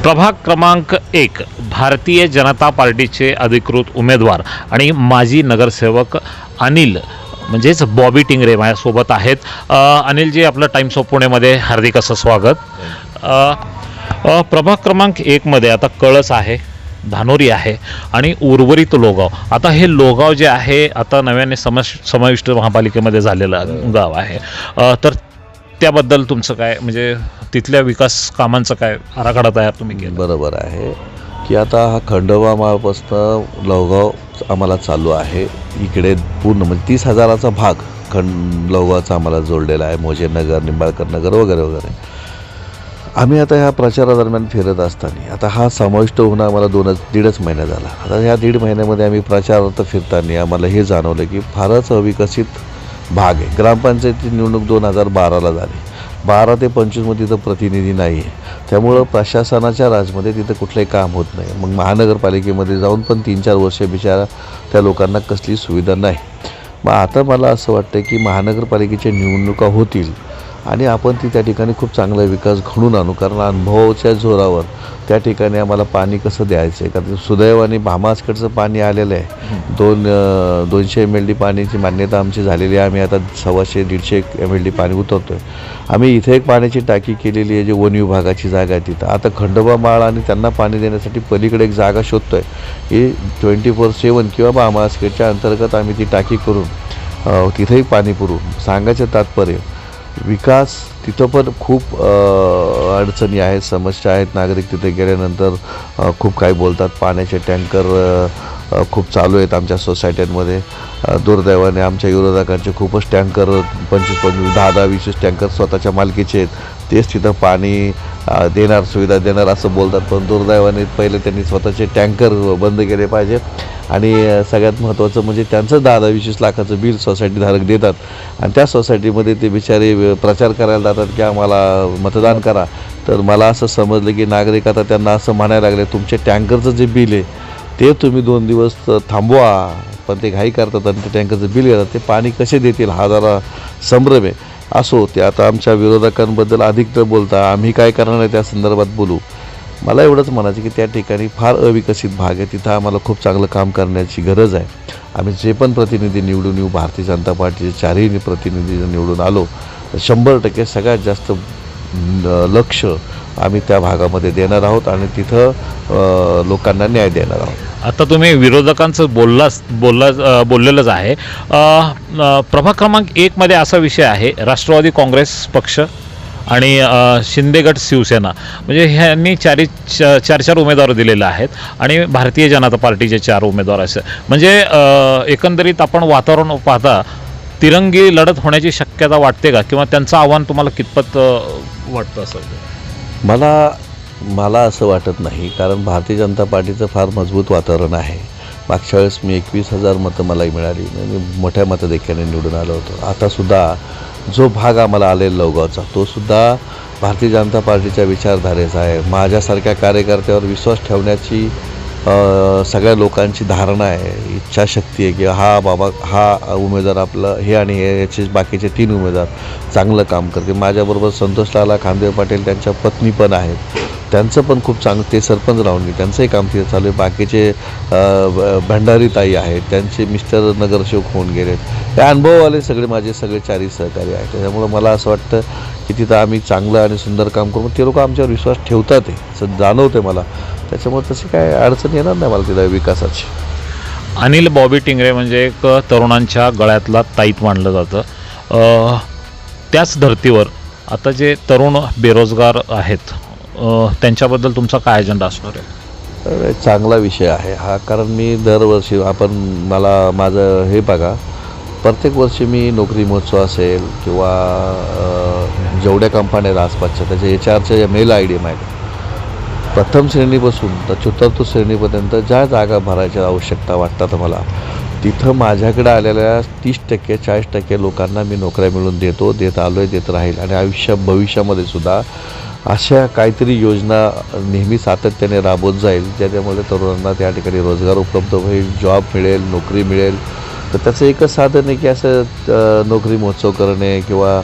प्रभाग क्रमांक 1 भारतीय जनता पार्टीचे अधिकृत उमेदवार आणि माजी नगरसेवक अनिल म्हणजेच बॉबी टिंगरे माझ्यासोबत आहेत. अनिलजी, आपलं टाइम्स ऑफ पुणेमध्ये हार्दिक असं स्वागत. प्रभाग क्रमांक 1मध्ये आता कळस आहे, धानोरी आहे आणि उर्वरित लोगाव. आता हे लोगाव जे आहे आता नव्याने समाविष्ट महापालिकेमध्ये झालेलं गाव आहे. तर त्याबद्दल तुमचं काय, म्हणजे तिथल्या विकास कामांचं काय आराखडा तयार तुम्ही केला? बरोबर आहे की आता हा खंडोबा माळपासून लवगाव आम्हाला चालू आहे. इकडे पूर्ण म्हणजे 30,000चा भाग लवगावचा आम्हाला जोडलेला आहे. मोजेनगर, निंबाळकर नगर वगैरे वगैरे. आम्ही आता ह्या प्रचारादरम्यान फिरत असताना आता हा समाविष्ट होणं आम्हाला 2-1.5 महिना झाला. आता ह्या 1.5 महिन्यामध्ये आम्ही प्रचारार्थ फिरताना आम्हाला हे जाणवलं की फारच अविकसित भाग आहे. ग्रामपंचायतीची निवडणूक 2012ला झाली. 12 ते 25मध्ये तिथं प्रतिनिधी नाही आहे. त्यामुळं प्रशासनाच्या राजमध्ये तिथं कुठलंही काम होत नाही. मग महानगरपालिकेमध्ये जाऊन पण 3-4 वर्ष बिचारा त्या लोकांना कसली सुविधा नाही. मग आता मला असं वाटतं की महानगरपालिकेच्या निवडणुका होतील आणि आपण त्या ठिकाणी खूप चांगला विकास घडवून आणू. कारण अनुभवाच्या जोरावर त्या ठिकाणी आम्हाला पाणी कसं द्यायचं आहे. कारण सुदैवाने भामासकडचं पाणी आलेलं आहे. 200 MLD पाण्याची मान्यता आमची झालेली आहे. आम्ही आता 150-150 MLD पाणी उतरतो आहे. आम्ही इथे एक पाण्याची टाकी केलेली आहे, जे वन विभागाची जागा आहे तिथं. आता खंडोबा माळ आणि त्यांना पाणी देण्यासाठी पलीकडे एक जागा शोधतो आहे. ही 24/7 किंवा भामासकडच्या अंतर्गत आम्ही ती टाकी करून तिथेही पाणी पुरवू. सांगायचं तात्पर्य, विकास तिथं पण खूप अडचणी आहेत, समस्या आहेत. नागरिक तिथे गेल्यानंतर खूप काही बोलतात. पाण्याचे टँकर खूप चालू आहेत आमच्या सोसायट्यांमध्ये. दुर्दैवाने आमच्या विरोधकांचे खूपच टँकर 25-25, 10-20 टँकर स्वतःच्या मालकीचे आहेत. तेच तिथं पाणी देणार, सुविधा देणार असं बोलतात. पण दुर्दैवाने पहिले त्यांनी स्वतःचे टँकर बंद केले पाहिजे. आणि सगळ्यात महत्त्वाचं म्हणजे त्यांचं 10-20 लाखाचं बिल सोसायटीधारक देतात आणि त्या सोसायटीमध्ये ते बिचारे प्रचार करायला जातात की आम्हाला मतदान करा. तर मला असं समजलं की नागरिक आता त्यांना असं म्हणायला लागले, तुमचे टँकरचं जे बिल आहे ते तुम्ही 2 दिवस थांबवा. पण ते घाई करतात आणि ते टँकरचं बिल येतात. ते पाणी कसे देतील हा जरा संभ्रम आहे. असो, ते आता आमच्या विरोधकांबद्दल अधिक तर बोलता, आम्ही काय करणार आहे त्या संदर्भात बोलू. मला एवढंच म्हणायचं की त्या ठिकाणी फार अविकसित भाग आहे. तिथं आम्हाला खूप चांगलं काम करण्याची गरज आहे. आम्ही जे पण प्रतिनिधी निवडून येऊ, भारतीय जनता पार्टीचे 4ही प्रतिनिधी निवडून आलो तर 100% सगळ्यात जास्त लक्ष आम्ही त्या भागामध्ये देणार आहोत आणि तिथं लोकांना न्याय देणार आहोत. आता तुम्ही विरोधकांचं बोललेलंच आहे. प्रभाग क्रमांक 1मध्ये असा विषय आहे, राष्ट्रवादी काँग्रेस पक्ष आणि शिंदे गट शिवसेना, म्हणजे ह्यांनी 4 उमेदवार दिलेले आहेत आणि भारतीय जनता पार्टीचे 4 उमेदवार असे. म्हणजे एकंदरीत आपण वातावरण पाहता तिरंगी लढत होण्याची शक्यता वाटते का, किंवा त्यांचं आव्हान तुम्हाला कितपत वाटतं असं? मला असं वाटत नाही. कारण भारतीय जनता पार्टीचं फार मजबूत वातावरण आहे. मागच्या वेळेस मी 21,000 मतं मला मिळाली. मी मोठ्या मतदेखील निवडून आलो होतो. आतासुद्धा जो भाग आम्हाला आलेला लवगावचा तोसुद्धा भारतीय जनता पार्टीच्या विचारधारेचा आहे. माझ्यासारख्या कार्यकर्त्यावर विश्वास ठेवण्याची सगळ्या लोकांची धारणा आहे, इच्छाशक्ती आहे की हा उमेदवार आपलं हे आणि हे याचे बाकीचे 3 उमेदवार चांगलं काम करते. माझ्याबरोबर संतोष लाला खांदे पाटील, त्यांच्या पत्नी पण आहेत, त्यांचं पण खूप चांगलं, ते सरपंच राहून त्यांचंही काम तिथे चालू आहे. बाकीचे भंडारी ताई आहेत, त्यांचे मिस्टर नगरसेवक होऊन गेलेत. हे अनुभववाले सगळे माझे 4ही सहकारी आहेत. त्याच्यामुळं मला असं वाटतं की तिथं आम्ही चांगलं आणि सुंदर काम करू. ते लोक आमच्यावर विश्वास ठेवतात आहे असं जाणवतं मला. त्याच्यामुळे तशी काय अडचण येणार नाही मला तिथं विकासाची. अनिल बॉबी टिंगरे म्हणजे एक तरुणांच्या गळ्यातला ताईत मानलं जातं. त्याच धर्तीवर आता जे तरुण बेरोजगार आहेत त्यांच्याबद्दल तुमचा काय अजेंडा असणार आहे? चांगला विषय आहे हा. कारण मी दरवर्षी माझं हे बघा, प्रत्येक वर्षी मी नोकरी महोत्सव असेल किंवा जेवढ्या कंपन्या आसपासच्या त्याच्या HRच्या मेल ID माहिती, प्रथम श्रेणीपासून तर 4थी श्रेणीपर्यंत ज्या जागा भरायच्या आवश्यकता वाटतात मला, तिथं माझ्याकडे आलेल्या 30% 40% लोकांना मी नोकऱ्या मिळवून देत आलो आहे, देत राहील. आणि भविष्यामध्ये सुद्धा अशा काहीतरी योजना नेहमी सातत्याने राबवत जाईल, ज्याच्यामुळे तरुणांना त्या ठिकाणी रोजगार उपलब्ध होईल, जॉब मिळेल, नोकरी मिळेल. तर त्याचं एकच साधन आहे की असं नोकरी महोत्सव करणे किंवा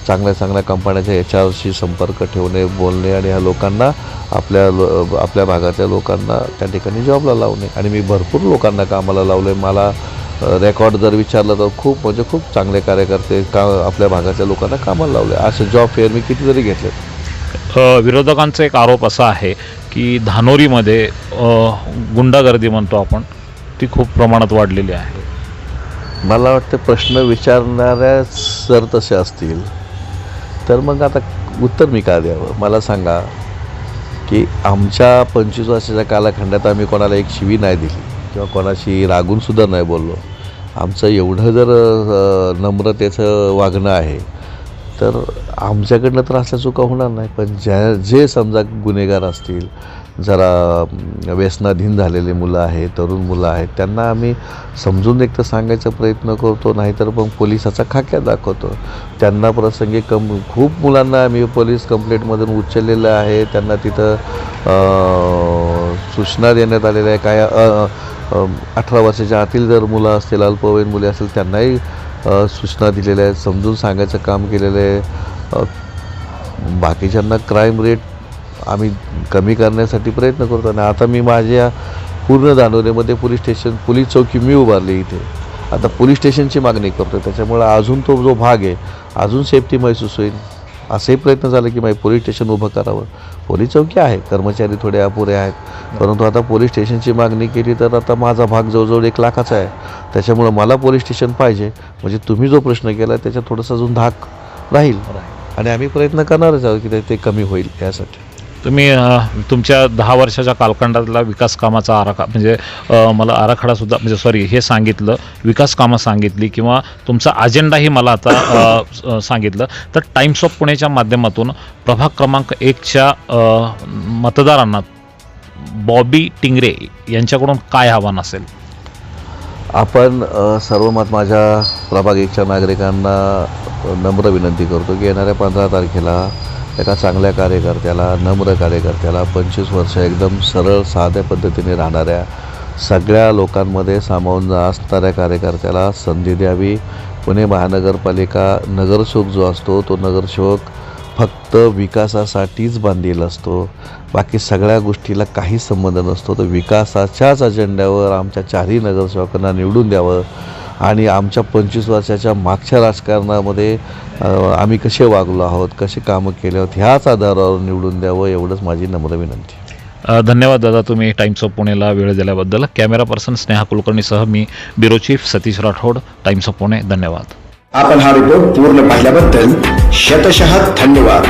चांगल्या कंपन्याच्या HRशी संपर्क ठेवणे, बोलणे आणि ह्या लोकांना आपल्या भागातल्या लोकांना त्या ठिकाणी जॉबला लावणे. आणि मी भरपूर लोकांना कामाला लावलं आहे. मला रेकॉर्ड जर विचारलं तर खूप चांगले कार्यकर्ते आपल्या भागातल्या लोकांना कामाला लावले. असे जॉब फेअर मी कितीतरी घेतले. विरोधकांचा एक आरोप असा आहे की धानोरीमध्ये गुंडागर्दी म्हणतो आपण, ती खूप प्रमाणात वाढलेली आहे. मला वाटतं प्रश्न विचारणाऱ्या जर तसे असतील तर मग आता उत्तर मी का द्यावं. मला सांगा की आमच्या 25 वर्षाच्या कालखंडात आम्ही कोणाला एक शिवी नाही दिली किंवा कोणाशी रागूनसुद्धा नाही बोललो. आमचं एवढं जर नम्रतेचं वागणं आहे तर आमच्याकडनं तर असल्या चुका होणार नाही. पण जे समजा गुन्हेगार असतील, जरा व्यसनाधीन झालेले मुलं आहेत, तरुण मुलं आहेत, त्यांना आम्ही समजून एक तर सांगायचा प्रयत्न करतो, नाहीतर मग पोलिसाचा खाक्या दाखवतो. त्यांना प्रसंगी खूप मुलांना आम्ही पोलीस कंप्लेंटमधून उचललेलं आहे. त्यांना तिथं सूचना देण्यात आलेल्या आहे. काय 18 वर्षाच्या आतील जर मुलं असतील, अल्पवयीन मुले असतील, त्यांनाही सूचना दिलेल्या आहेत, समजून सांगायचं काम केलेलं आहे. बाकीच्यांना क्राईम रेट आम्ही कमी करण्यासाठी प्रयत्न करतो. आणि आता मी माझ्या पूर्ण धानोरीमध्ये पोलीस चौकी मी उभारली इथे. आता पोलीस स्टेशनची मागणी करतो. त्याच्यामुळे अजून तो जो भाग आहे अजून सेफ्टी महसूस होईल. असेही प्रयत्न झाले की माझे पोलीस स्टेशन उभं करावं. पोलीस चौकी आहे, कर्मचारी थोडे अपुरे आहेत, परंतु आता पोलीस स्टेशनची मागणी केली तर आता माझा भाग जवळजवळ 1 लाखाचा आहे. त्याच्यामुळं मला पोलीस स्टेशन पाहिजे. म्हणजे तुम्ही जो प्रश्न केला त्याच्यात थोडंसं अजून धाक राहील आणि आम्ही प्रयत्न करणारच आहोत की ते कमी होईल यासाठी. तुम्ही तुमच्या 10 वर्षाच्या कालखंडातला विकास कामाचा आराखडा म्हणजे मला आराखडासुद्धा म्हणजे सॉरी हे सांगितलं, विकास कामं सांगितली किंवा तुमचा अजेंडाही मला आता सांगितलं. तर टाइम्स ऑफ पुणेच्या माध्यमातून प्रभाग क्रमांक 1च्या मतदारांना बॉबी टिंगरे यांच्याकडून काय आव्हान असेल? आपण सर्वमत माझ्या प्रभाग 1च्या नागरिकांना नम्र विनंती करतो की येणाऱ्या 15 तारखेला एका चांगल्या कार्यकर्त्याला, नम्र कार्यकर्त्याला, 25 वर्ष एकदम सरळ साध्या पद्धतीने राहणाऱ्या, सगळ्या लोकांमध्ये सामावून असणाऱ्या कार्यकर्त्याला संधी द्यावी. पुणे महानगरपालिका नगरसेवक जो असतो तो नगरसेवक फक्त विकासासाठीच बांधील असतो. बाकी सगळ्या गोष्टीला काही संबंध नसतो. तर विकासाच्याच अजेंड्यावर आमच्या 4ही नगरसेवकांना निवडून द्यावं आणि आमच्या 25 वर्षाच्या मागच्या राजकारणामध्ये आम्ही कसे वागलो आहोत, कसे कामं केले आहोत, ह्याच आधारावर निवडून द्यावं, एवढंच माझी नम्र विनंती. धन्यवाद दादा, तुम्ही टाइम्स ऑफ पुणेला वेळ दिल्याबद्दल. कॅमेरा पर्सन स्नेहा कुलकर्णीसह मी bureau chief Satish Rathod, times of Pune. धन्यवाद. आपण हा रिपोर्ट पूर्ण पाहिल्याबद्दल शतशः धन्यवाद.